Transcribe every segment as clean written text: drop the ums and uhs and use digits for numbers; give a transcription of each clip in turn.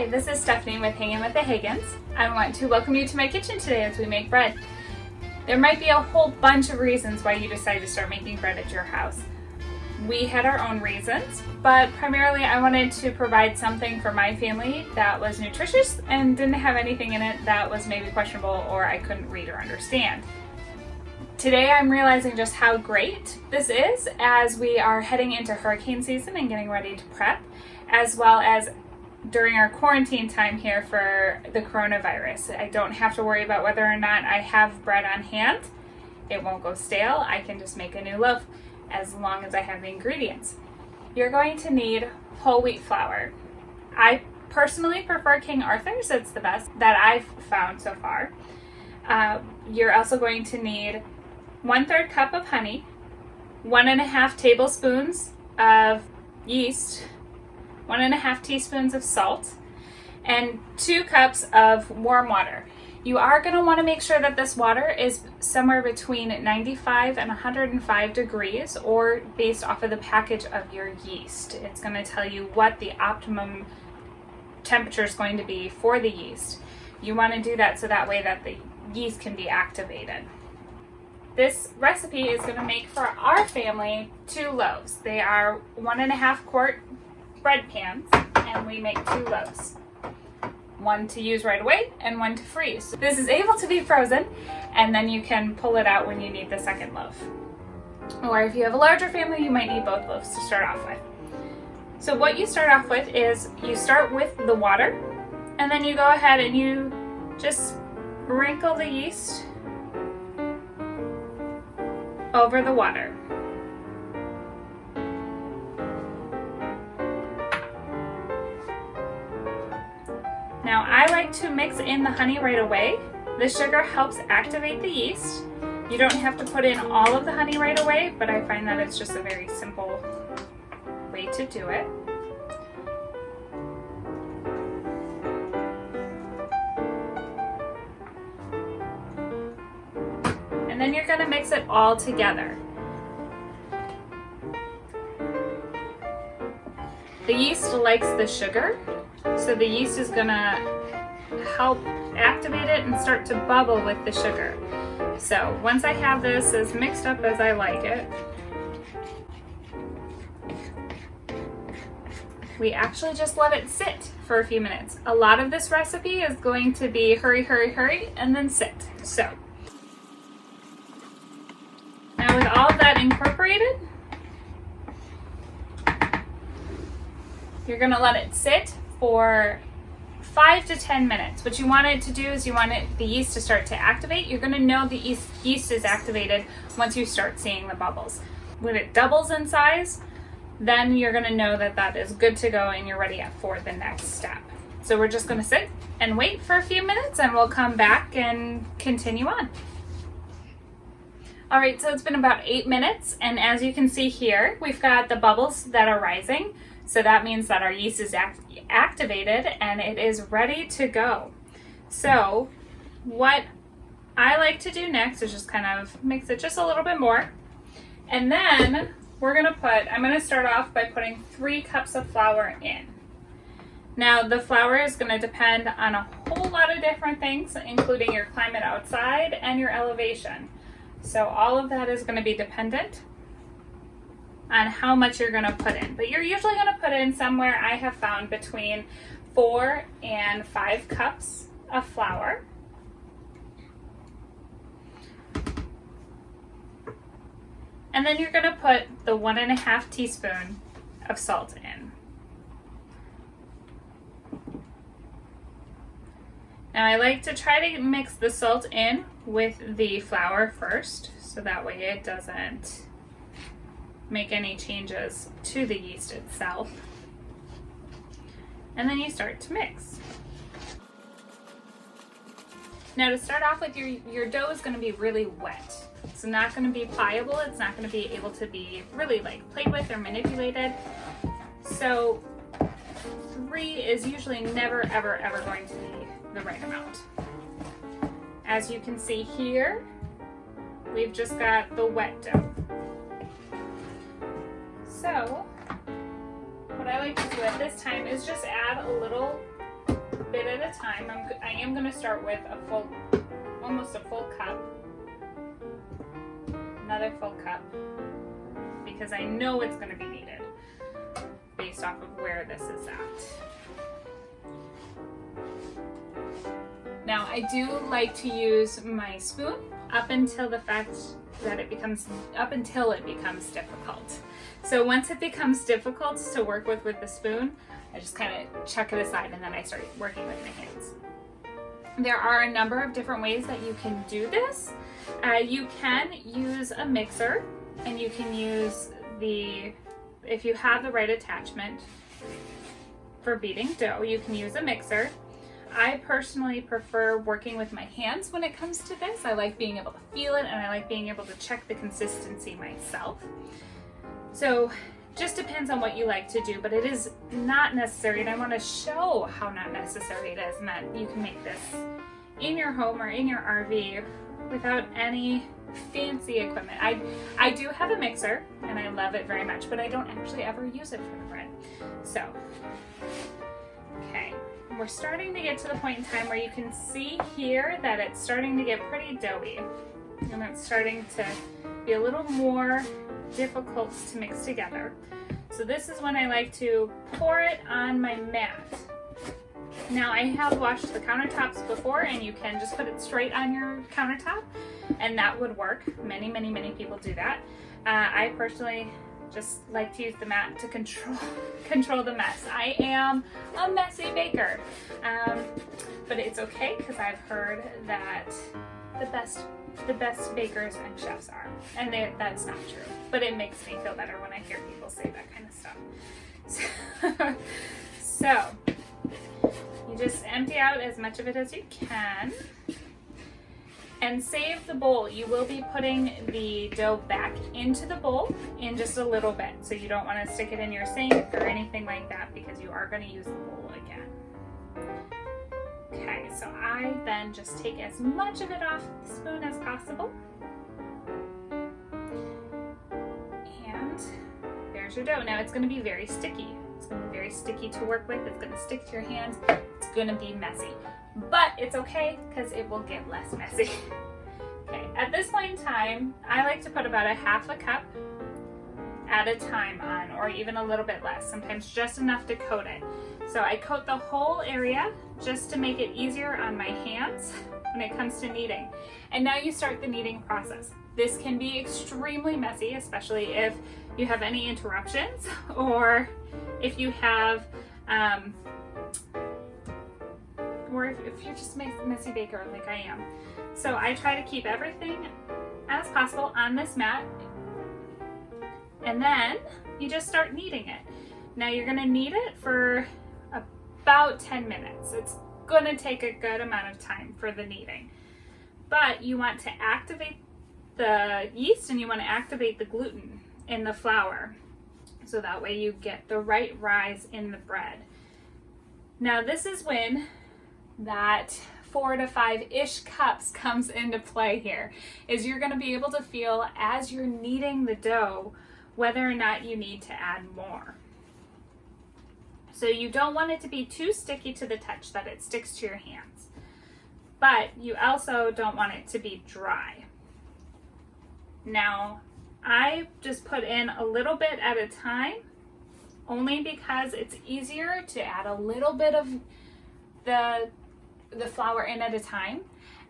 this is Stephanie with Hanging with the Hagans. I want to welcome you to my kitchen today as we make bread. There might be a whole bunch of reasons why you decided to start making bread at your house. We had our own reasons, but primarily I wanted to provide something for my family that was nutritious and didn't have anything in it that was maybe questionable or I couldn't read or understand. Today I'm realizing just how great this is as we are heading into hurricane season and getting ready to prep, as well as during our quarantine time here for the coronavirus. I don't have to worry about whether or not I have bread on hand. It won't go stale. I can just make a new loaf as long as I have the ingredients. You're going to need whole wheat flour. I personally prefer King Arthur's. It's the best that I've found so far. You're also going to need 1/3 cup of honey, 1.5 tablespoons of yeast, 1.5 teaspoons of salt, and 2 cups of warm water. You are going to want to make sure that this water is somewhere between 95 and 105 degrees, or based off of the package of your yeast. It's going to tell you what the optimum temperature is going to be for the yeast. You want to do that so that way that the yeast can be activated. This recipe is going to make for our family 2 loaves. They are 1.5 quart bread pans, and we make 2 loaves. One to use right away and one to freeze. This is able to be frozen, and then you can pull it out when you need the second loaf. Or if you have a larger family, you might need both loaves to start off with. So what you start off with is you start with the water, and then you go ahead and you just sprinkle the yeast over the water. Now I like to mix in the honey right away. The sugar helps activate the yeast. You don't have to put in all of the honey right away, but I find that it's just a very simple way to do it. And then you're going to mix it all together. The yeast likes the sugar, so the yeast is going to help activate it and start to bubble with the sugar. So once I have this as mixed up as I like it, we actually just let it sit for a few minutes. A lot of this recipe is going to be hurry, hurry, hurry, and then sit. So now with all of that incorporated, you're going to let it sit for 5 to 10 minutes. What you want it to do is you want the yeast to start to activate. You're going to know the yeast is activated once you start seeing the bubbles. When it doubles in size, then you're going to know that that is good to go and you're ready for the next step. So we're just going to sit and wait for a few minutes, and we'll come back and continue on. All right, so it's been about 8 minutes, and as you can see here, we've got the bubbles that are rising. So that means that our yeast is activated and it is ready to go. So what I like to do next is just kind of mix it just a little bit more. And then I'm gonna start off by putting 3 cups of flour in. Now the flour is gonna depend on a whole lot of different things, including your climate outside and your elevation. So all of that is gonna be dependent on how much you're going to put in. But you're usually going to put in somewhere, I have found, between 4 and 5 cups of flour. And then you're going to put the 1.5 teaspoon of salt in. Now I like to try to mix the salt in with the flour first, so that way it doesn't make any changes to the yeast itself. And then you start to mix. Now to start off with, your dough is going to be really wet. It's not going to be pliable. It's not going to be able to be really played with or manipulated. So 3 is usually never, ever, ever going to be the right amount. As you can see here, we've just got the wet dough. So what I like to do at this time is just add a little bit at a time. I am going to start with almost a full cup. Another full cup, because I know it's going to be needed based off of where this is at. Now, I do like to use my spoon up until it becomes difficult. So once it becomes difficult to work with the spoon, I just kind of chuck it aside and then I start working with my hands. There are a number of different ways that you can do this. You can use a mixer, and you can use if you have the right attachment for beating dough, you can use a mixer. I personally prefer working with my hands when it comes to this. I like being able to feel it, and I like being able to check the consistency myself. So just depends on what you like to do, but it is not necessary, and I want to show how not necessary it is, and that you can make this in your home or in your RV without any fancy equipment. I do have a mixer, and I love it very much, but I don't actually ever use it for the bread. So, okay, we're starting to get to the point in time where you can see here that it's starting to get pretty doughy, and it's starting to be a little more difficult to mix together. So this is when I like to pour it on my mat. Now, I have washed the countertops before, and you can just put it straight on your countertop, and that would work. Many people do that. I personally just like to use the mat to control the mess. I am a messy baker, but it's okay, because I've heard that the best bakers and chefs are, and that's not true, but it makes me feel better when I hear people say that kind of stuff. So you just empty out as much of it as you can and save the bowl. You will be putting the dough back into the bowl in just a little bit, so you don't want to stick it in your sink or anything like that, because you are going to use the bowl again. Okay, so I then just take as much of it off the spoon as possible. And there's your dough. Now it's going to be very sticky. It's going to be very sticky to work with. It's going to stick to your hands. It's going to be messy. But it's okay, because it will get less messy. Okay, at this point in time, I like to put about a half a cup at a time on, or even a little bit less, sometimes just enough to coat it. So I coat the whole area just to make it easier on my hands when it comes to kneading. And now you start the kneading process. This can be extremely messy, especially if you have any interruptions, or if you have, or if you're just a messy baker like I am. So I try to keep everything as possible on this mat, and then you just start kneading it. Now you're gonna knead it for about 10 minutes. It's gonna take a good amount of time for the kneading, but you want to activate the yeast and you want to activate the gluten in the flour, so that way you get the right rise in the bread. Now this is when that 4 to 5-ish cups comes into play here, is you're going to be able to feel as you're kneading the dough whether or not you need to add more. So you don't want it to be too sticky to the touch that it sticks to your hands, but you also don't want it to be dry. Now, I just put in a little bit at a time, only because it's easier to add a little bit of the flour in at a time,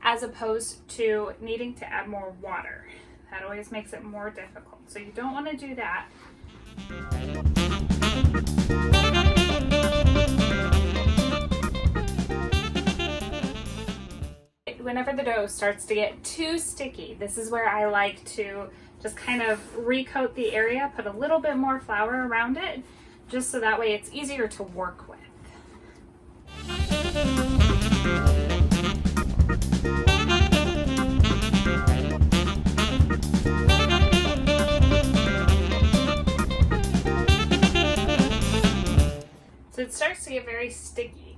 as opposed to needing to add more water. That always makes it more difficult. So you don't want to do that. Whenever the dough starts to get too sticky, this is where I like to just kind of recoat the area, put a little bit more flour around it, just so that way it's easier to work with. So it starts to get very sticky.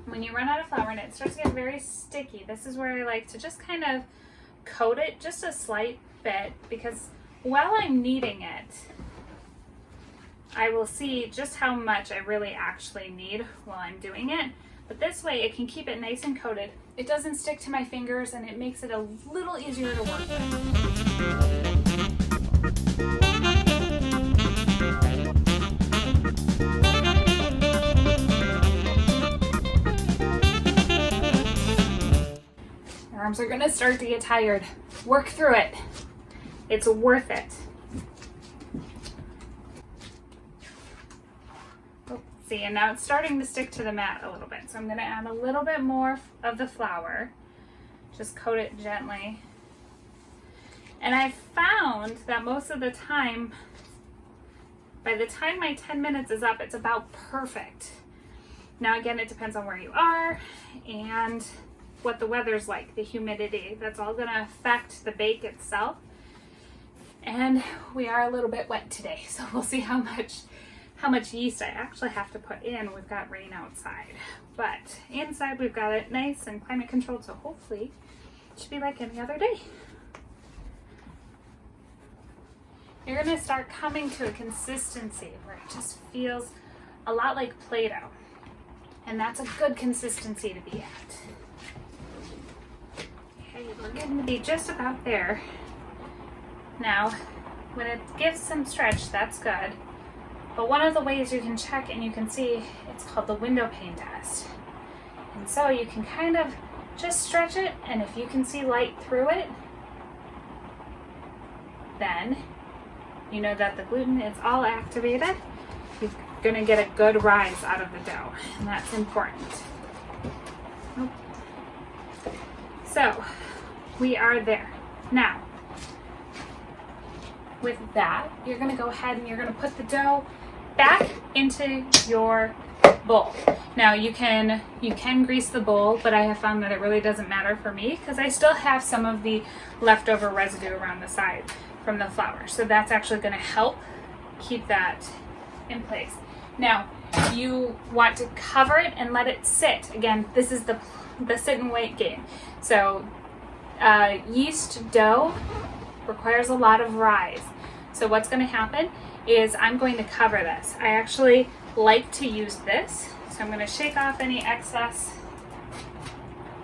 When you run out of flour and it starts to get very sticky, this is where I like to just kind of coat it just a slight bit, because while I'm kneading it, I will see just how much I really actually need while I'm doing it. But this way it can keep it nice and coated. It doesn't stick to my fingers and it makes it a little easier to work with. Your arms are gonna start to get tired. Work through it. It's worth it. See, and now it's starting to stick to the mat a little bit. So I'm gonna add a little bit more of the flour. Just coat it gently. And I've found that most of the time, by the time my 10 minutes is up, it's about perfect. Now again, it depends on where you are and what the weather's like, the humidity. That's all gonna affect the bake itself. And we are a little bit wet today, so we'll see how much yeast I actually have to put in. We've got rain outside, but inside we've got it nice and climate controlled, so hopefully it should be like any other day. You're gonna start coming to a consistency where it just feels a lot like Play-Doh, and that's a good consistency to be at. Okay, we're getting to be just about there. Now, when it gives some stretch, that's good. But one of the ways you can check and you can see, it's called the window pane test. And so you can kind of just stretch it, and if you can see light through it, then you know that the gluten is all activated. You're gonna get a good rise out of the dough, and that's important. So we are there. Now, with that, you're gonna go ahead and you're gonna put the dough back into your bowl. Now you can grease the bowl, but I have found that it really doesn't matter for me because I still have some of the leftover residue around the side from the flour. So that's actually going to help keep that in place. Now you want to cover it and let it sit. Again, this is the sit and wait game. So yeast dough requires a lot of rise. So what's going to happen is I'm going to cover this. I actually like to use this. So I'm going to shake off any excess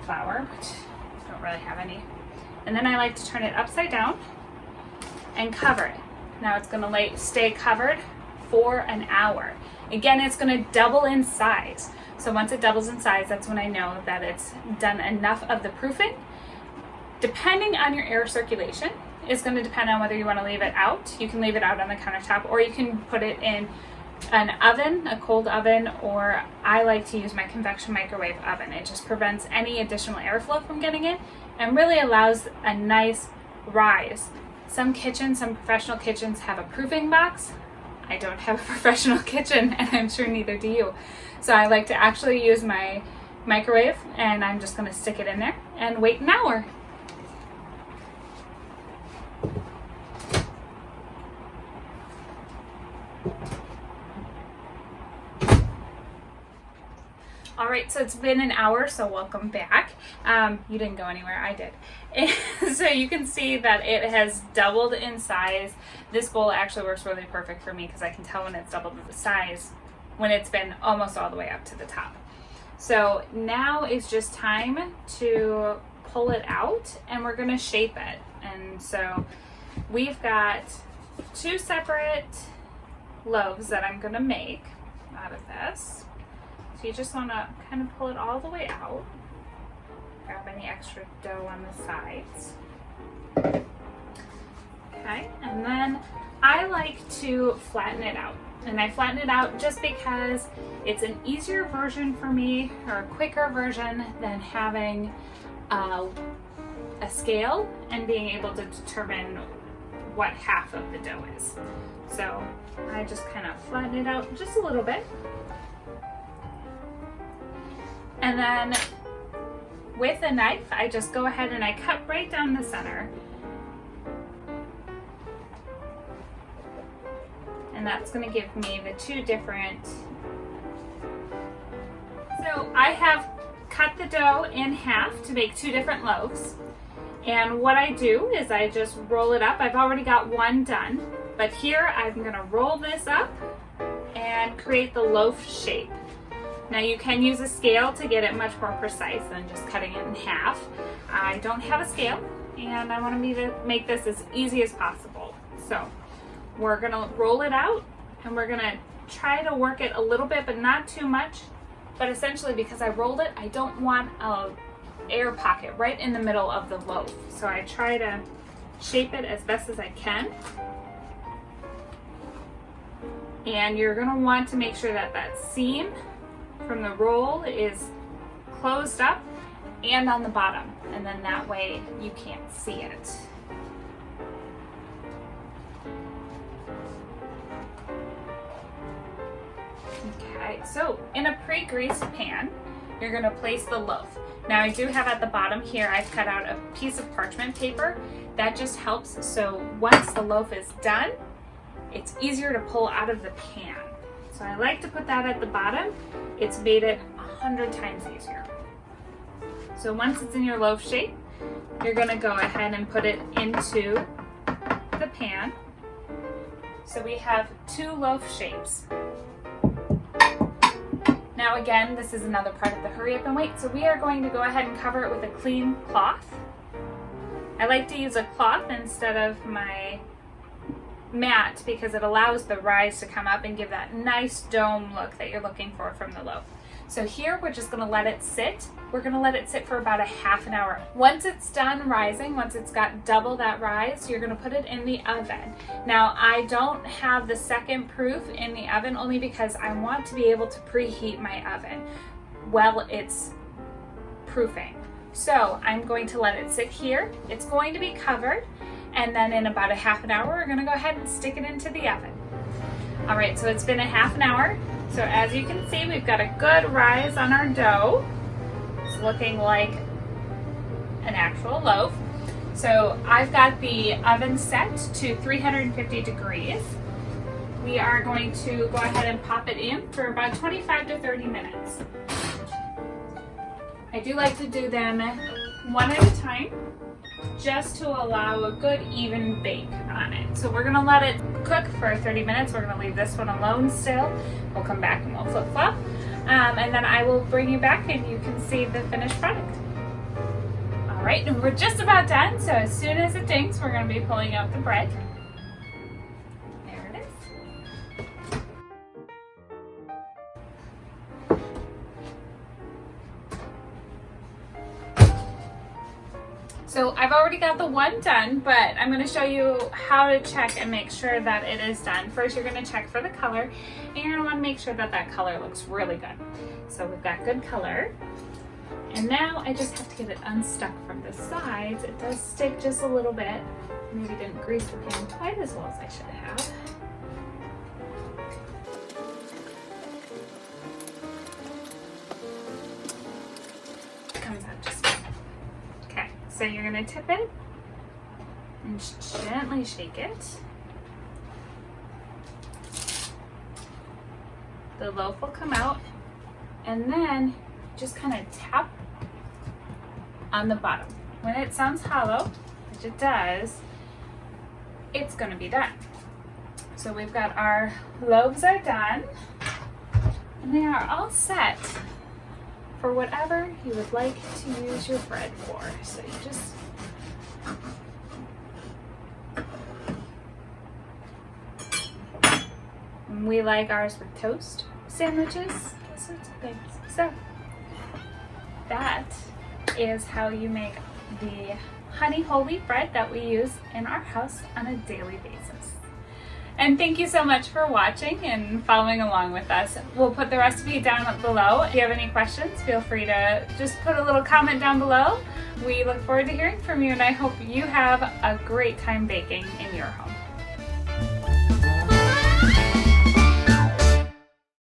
flour, which I don't really have any. And then I like to turn it upside down and cover it. Now it's going to stay covered for an hour. Again, it's going to double in size. So once it doubles in size, that's when I know that it's done enough of the proofing. Depending on your air circulation, it's going to depend on whether you want to leave it out. You can leave it out on the countertop, or you can put it in an oven, a cold oven, or I like to use my convection microwave oven. It just prevents any additional airflow from getting in and really allows a nice rise. Some professional kitchens have a proofing box. I don't have a professional kitchen, and I'm sure neither do you. So I like to actually use my microwave, and I'm just going to stick it in there and wait an hour. All right, so it's been an hour, so welcome back. You didn't go anywhere, I did. So you can see that it has doubled in size. This bowl actually works really perfect for me because I can tell when it's doubled in size when it's been almost all the way up to the top. So now it's just time to pull it out, and we're gonna shape it. And so we've got 2 separate loaves that I'm gonna make out of this. So you just want to kind of pull it all the way out. Grab any extra dough on the sides. Okay, and then I like to flatten it out. And I flatten it out just because it's an easier version for me, or a quicker version than having a scale and being able to determine what half of the dough is. So I just kind of flatten it out just a little bit. And then with a knife, I just go ahead and I cut right down the center. And that's going to give me the 2 different. So I have cut the dough in half to make 2 different loaves. And what I do is I just roll it up. I've already got one done, but here I'm going to roll this up and create the loaf shape. Now you can use a scale to get it much more precise than just cutting it in half. I don't have a scale, and I want to make this as easy as possible. So we're gonna roll it out, and we're gonna try to work it a little bit, but not too much. But essentially, because I rolled it, I don't want a air pocket right in the middle of the loaf. So I try to shape it as best as I can. And you're gonna want to make sure that that seam from the roll is closed up and on the bottom, and then that way you can't see it. Okay, so in a pre-greased pan, you're gonna place the loaf. Now I do have at the bottom here, I've cut out a piece of parchment paper. That just helps, so once the loaf is done, it's easier to pull out of the pan. So I like to put that at the bottom. It's made it 100 times easier. So once it's in your loaf shape, you're gonna go ahead and put it into the pan. So we have 2 loaf shapes. Now again, this is another part of the hurry up and wait, so we are going to go ahead and cover it with a clean cloth. I like to use a cloth instead of my mat because it allows the rise to come up and give that nice dome look that you're looking for from the loaf. So here we're just gonna let it sit. We're gonna let it sit for about a half an hour. Once it's done rising, once it's got double that rise, you're gonna put it in the oven. Now I don't have the second proof in the oven only because I want to be able to preheat my oven while it's proofing. So I'm going to let it sit here. It's going to be covered, and then in about a half an hour, we're gonna go ahead and stick it into the oven. All right, so it's been a half an hour. So as you can see, we've got a good rise on our dough. It's looking like an actual loaf. So I've got the oven set to 350 degrees. We are going to go ahead and pop it in for about 25 to 30 minutes. I do like to do them one at a time, just to allow a good even bake on it. So we're gonna let it cook for 30 minutes. We're gonna leave this one alone still. We'll come back and we'll flip flop. And then I will bring you back and you can see the finished product. All right, and we're just about done. So as soon as it dings, we're gonna be pulling out the bread. There it is. So I've already got the one done, but I'm going to show you how to check and make sure that it is done. First, you're going to check for the color, and you're going to want to make sure that that color looks really good. So we've got good color. And now I just have to get it unstuck from the sides. It does stick just a little bit. Maybe didn't grease the pan quite as well as I should have. It comes out just fine. Okay, so you're gonna tip it and gently shake it. The loaf will come out, and then just kind of tap on the bottom. When it sounds hollow, which it does, it's gonna be done. So we've got our loaves are done, and they are all set for whatever you would like to use your bread for. So you just we like ours with toast, sandwiches, all sorts of things. So that is how you make the honey whole wheat bread that we use in our house on a daily basis. And thank you so much for watching and following along with us. We'll put the recipe down below. If you have any questions, feel free to just put a little comment down below. We look forward to hearing from you, and I hope you have a great time baking in your home.